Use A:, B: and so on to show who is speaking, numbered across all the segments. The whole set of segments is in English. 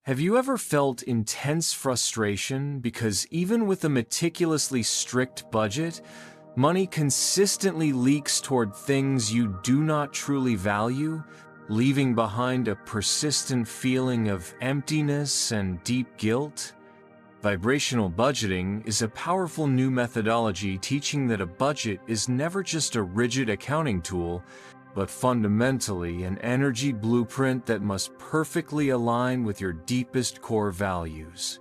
A: Have you ever felt intense frustration because even with a meticulously strict budget, money consistently leaks toward things you do not truly value, leaving behind a persistent feeling of emptiness and deep guilt? Vibrational budgeting is a powerful new methodology teaching that a budget is never just a rigid accounting tool, but fundamentally an energy blueprint that must perfectly align with your deepest core values.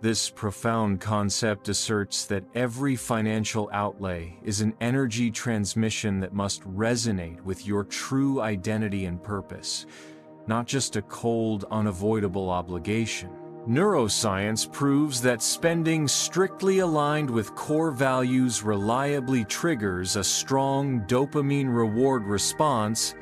A: This profound concept asserts that every financial outlay is an energy transmission that must resonate with your true identity and purpose, not just a cold, unavoidable obligation. Neuroscience proves that spending strictly aligned with core values reliably triggers a strong dopamine reward response,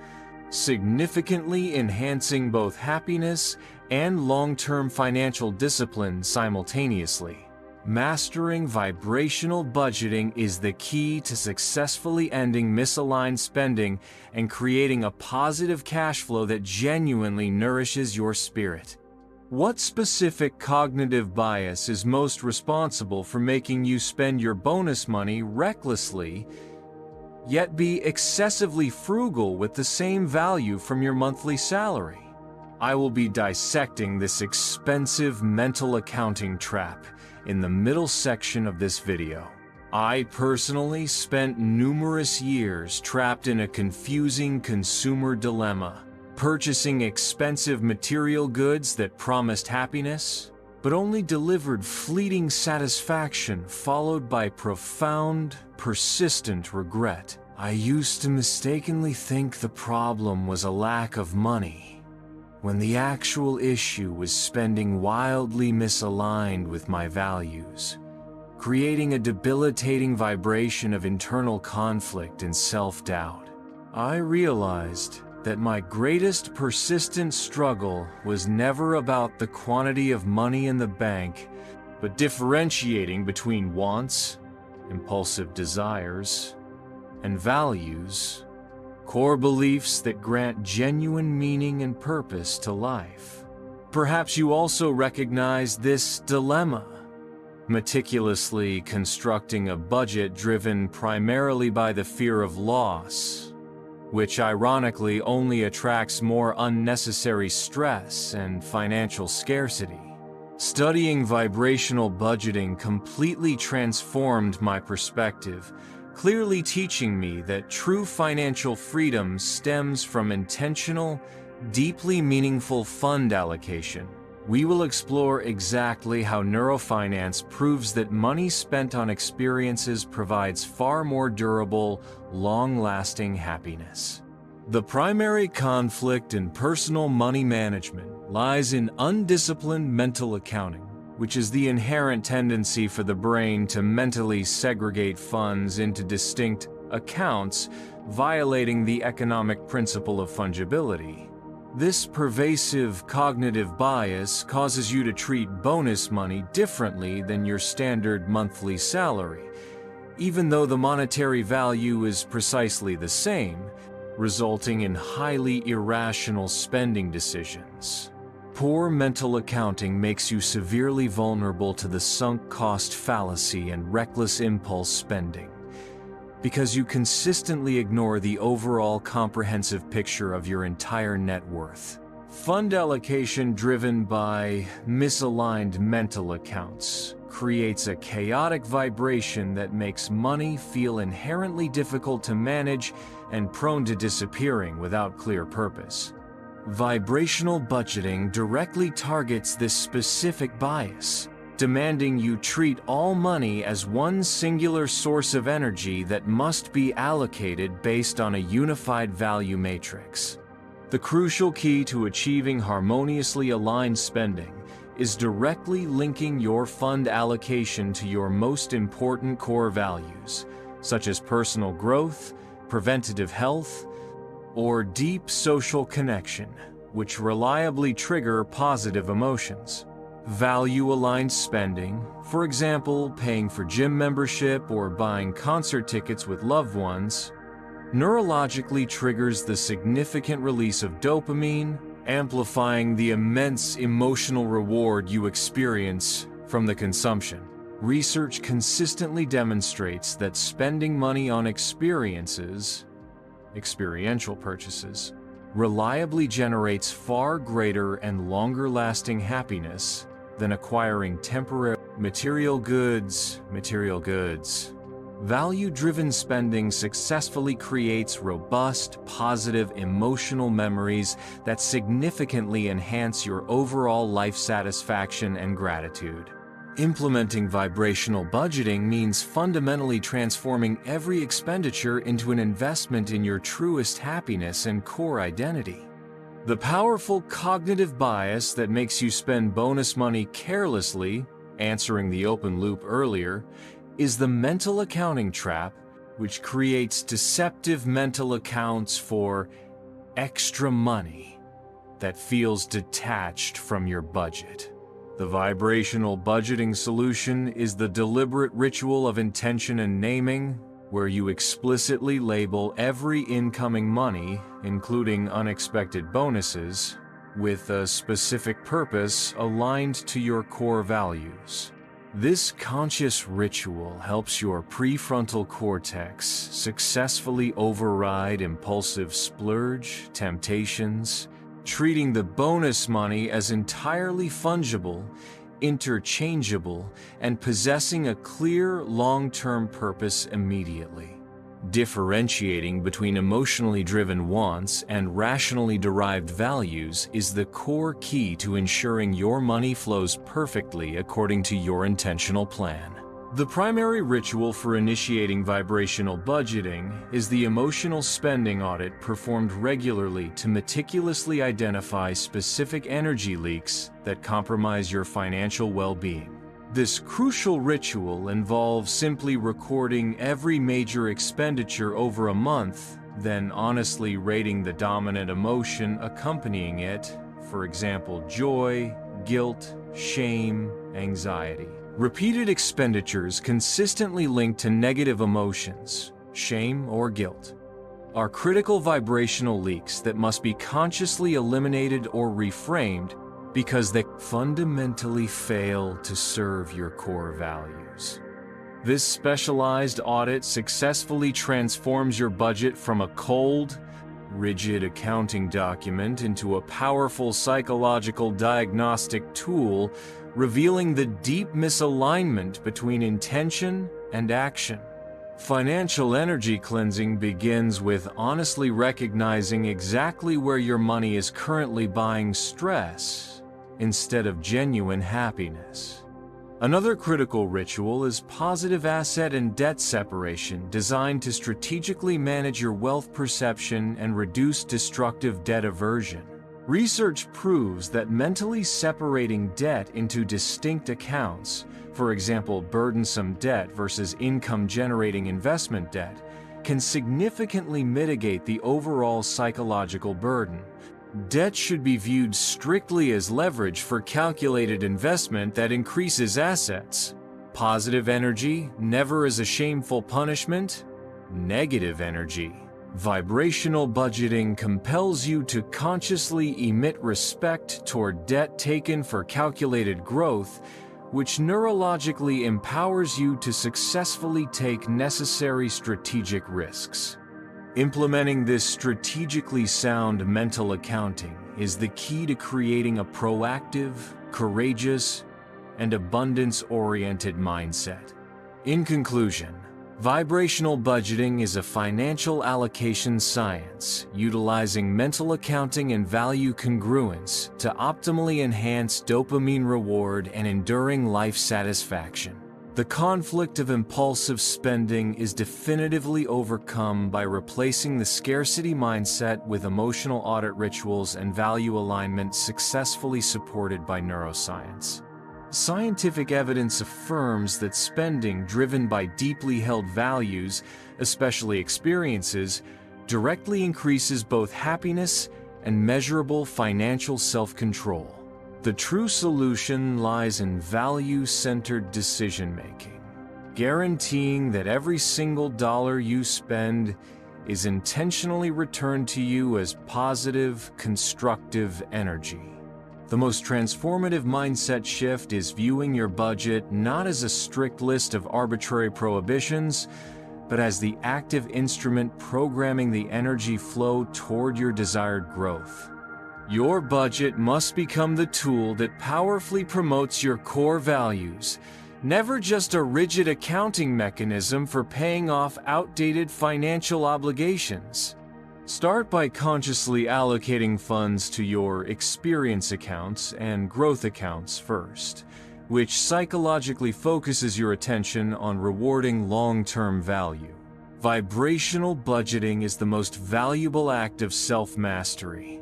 A: significantly enhancing both happiness and long-term financial discipline simultaneously. Mastering vibrational budgeting is the key to successfully ending misaligned spending and creating a positive cash flow that genuinely nourishes your spirit. What specific cognitive bias is most responsible for making you spend your bonus money recklessly, yet be excessively frugal with the same value from your monthly salary? I will be dissecting this expensive mental accounting trap in the middle section of this video. I personally spent numerous years trapped in a confusing consumer dilemma, purchasing expensive material goods that promised happiness, but only delivered fleeting satisfaction followed by profound, persistent regret. I used to mistakenly think the problem was a lack of money, when the actual issue was spending wildly misaligned with my values, creating a debilitating vibration of internal conflict and self-doubt. I realized that my greatest persistent struggle was never about the quantity of money in the bank, but differentiating between wants, impulsive desires, and values, core beliefs that grant genuine meaning and purpose to life. Perhaps you also recognize this dilemma, meticulously constructing a budget driven primarily by the fear of loss, which ironically only attracts more unnecessary stress and financial scarcity. Studying vibrational budgeting completely transformed my perspective, clearly teaching me that true financial freedom stems from intentional, deeply meaningful fund allocation. We will explore exactly how neurofinance proves that money spent on experiences provides far more durable, long-lasting happiness. The primary conflict in personal money management lies in undisciplined mental accounting, which is the inherent tendency for the brain to mentally segregate funds into distinct accounts, violating the economic principle of fungibility. This pervasive cognitive bias causes you to treat bonus money differently than your standard monthly salary, even though the monetary value is precisely the same, resulting in highly irrational spending decisions. Poor mental accounting makes you severely vulnerable to the sunk cost fallacy and reckless impulse spending, because you consistently ignore the overall comprehensive picture of your entire net worth. Fund allocation driven by misaligned mental accounts creates a chaotic vibration that makes money feel inherently difficult to manage and prone to disappearing without clear purpose. Vibrational budgeting directly targets this specific bias, demanding you treat all money as one singular source of energy that must be allocated based on a unified value matrix. The crucial key to achieving harmoniously aligned spending is directly linking your fund allocation to your most important core values, such as personal growth, preventative health, or deep social connection, which reliably trigger positive emotions. Value-aligned spending, for example, paying for gym membership or buying concert tickets with loved ones, neurologically triggers the significant release of dopamine, amplifying the immense emotional reward you experience from the consumption. Research consistently demonstrates that spending money on experiences, experiential purchases, reliably generates far greater and longer-lasting happiness than acquiring temporary material goods. Value-driven spending successfully creates robust, positive emotional memories that significantly enhance your overall life satisfaction and gratitude. Implementing vibrational budgeting means fundamentally transforming every expenditure into an investment in your truest happiness and core identity. The powerful cognitive bias that makes you spend bonus money carelessly, answering the open loop earlier, is the mental accounting trap, which creates deceptive mental accounts for extra money that feels detached from your budget. The vibrational budgeting solution is the deliberate ritual of intention and naming, where you explicitly label every incoming money, including unexpected bonuses, with a specific purpose aligned to your core values. This conscious ritual helps your prefrontal cortex successfully override impulsive splurge temptations, treating the bonus money as entirely fungible, interchangeable, and possessing a clear long-term purpose immediately. Differentiating between emotionally driven wants and rationally derived values is the core key to ensuring your money flows perfectly according to your intentional plan. The primary ritual for initiating vibrational budgeting is the emotional spending audit performed regularly to meticulously identify specific energy leaks that compromise your financial well-being. This crucial ritual involves simply recording every major expenditure over a month, then honestly rating the dominant emotion accompanying it, for example, joy, guilt, shame, anxiety. Repeated expenditures consistently linked to negative emotions, shame or guilt, are critical vibrational leaks that must be consciously eliminated or reframed because they fundamentally fail to serve your core values. This specialized audit successfully transforms your budget from a cold, rigid accounting document into a powerful psychological diagnostic tool, revealing the deep misalignment between intention and action. Financial energy cleansing begins with honestly recognizing exactly where your money is currently buying stress instead of genuine happiness. Another critical ritual is positive asset and debt separation, designed to strategically manage your wealth perception and reduce destructive debt aversion. Research proves that mentally separating debt into distinct accounts, for example, burdensome debt versus income-generating investment debt, can significantly mitigate the overall psychological burden. Debt should be viewed strictly as leverage for calculated investment that increases assets. Positive energy, never as a shameful punishment. Negative energy. Vibrational budgeting compels you to consciously emit respect toward debt taken for calculated growth, which neurologically empowers you to successfully take necessary strategic risks. Implementing this strategically sound mental accounting is the key to creating a proactive, courageous, and abundance-oriented mindset. In conclusion, vibrational budgeting is a financial allocation science utilizing mental accounting and value congruence to optimally enhance dopamine reward and enduring life satisfaction. The conflict of impulsive spending is definitively overcome by replacing the scarcity mindset with emotional audit rituals and value alignment successfully supported by neuroscience. Scientific evidence affirms that spending driven by deeply held values, especially experiences, directly increases both happiness and measurable financial self-control. The true solution lies in value-centered decision-making, guaranteeing that every single dollar you spend is intentionally returned to you as positive, constructive energy. The most transformative mindset shift is viewing your budget not as a strict list of arbitrary prohibitions, but as the active instrument programming the energy flow toward your desired growth. Your budget must become the tool that powerfully promotes your core values, never just a rigid accounting mechanism for paying off outdated financial obligations. Start by consciously allocating funds to your experience accounts and growth accounts first, which psychologically focuses your attention on rewarding long-term value. Vibrational budgeting is the most valuable act of self-mastery,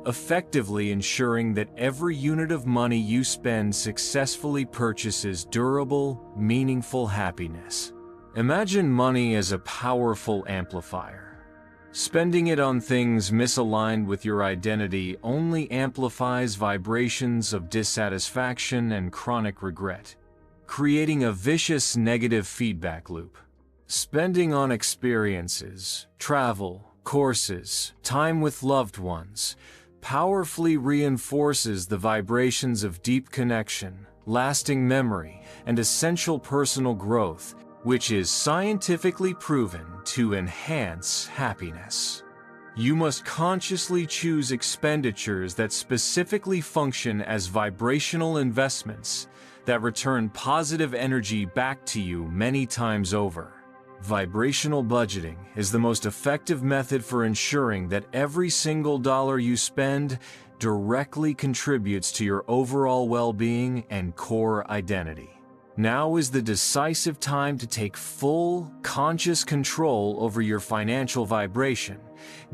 A: effectively ensuring that every unit of money you spend successfully purchases durable, meaningful happiness. Imagine money as a powerful amplifier. Spending it on things misaligned with your identity only amplifies vibrations of dissatisfaction and chronic regret, creating a vicious negative feedback loop. Spending on experiences, travel, courses, time with loved ones, powerfully reinforces the vibrations of deep connection, lasting memory, and essential personal growth, which is scientifically proven to enhance happiness. You must consciously choose expenditures that specifically function as vibrational investments that return positive energy back to you many times over. Vibrational budgeting is the most effective method for ensuring that every single dollar you spend directly contributes to your overall well-being and core identity. Now is the decisive time to take full, conscious control over your financial vibration,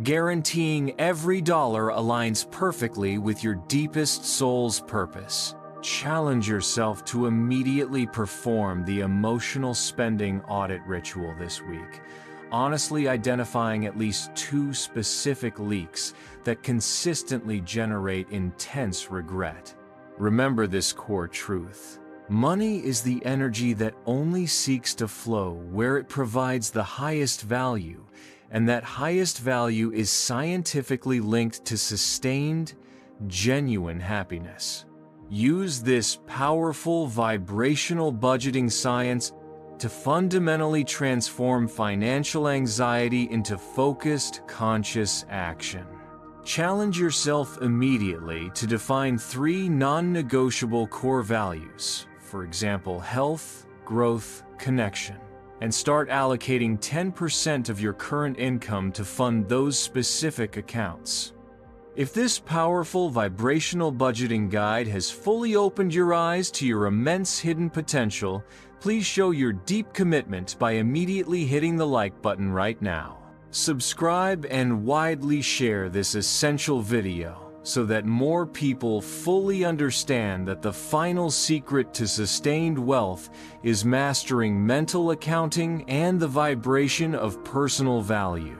A: guaranteeing every dollar aligns perfectly with your deepest soul's purpose. Challenge yourself to immediately perform the emotional spending audit ritual this week, honestly identifying at least 2 specific leaks that consistently generate intense regret. Remember this core truth. Money is the energy that only seeks to flow where it provides the highest value, and that highest value is scientifically linked to sustained, genuine happiness. Use this powerful vibrational budgeting science to fundamentally transform financial anxiety into focused, conscious action. Challenge yourself immediately to define 3 non-negotiable core values. For example, health, growth, connection, and start allocating 10% of your current income to fund those specific accounts. If this powerful vibrational budgeting guide has fully opened your eyes to your immense hidden potential, please show your deep commitment by immediately hitting the like button right now. Subscribe and widely share this essential video so that more people fully understand that the final secret to sustained wealth is mastering mental accounting and the vibration of personal value.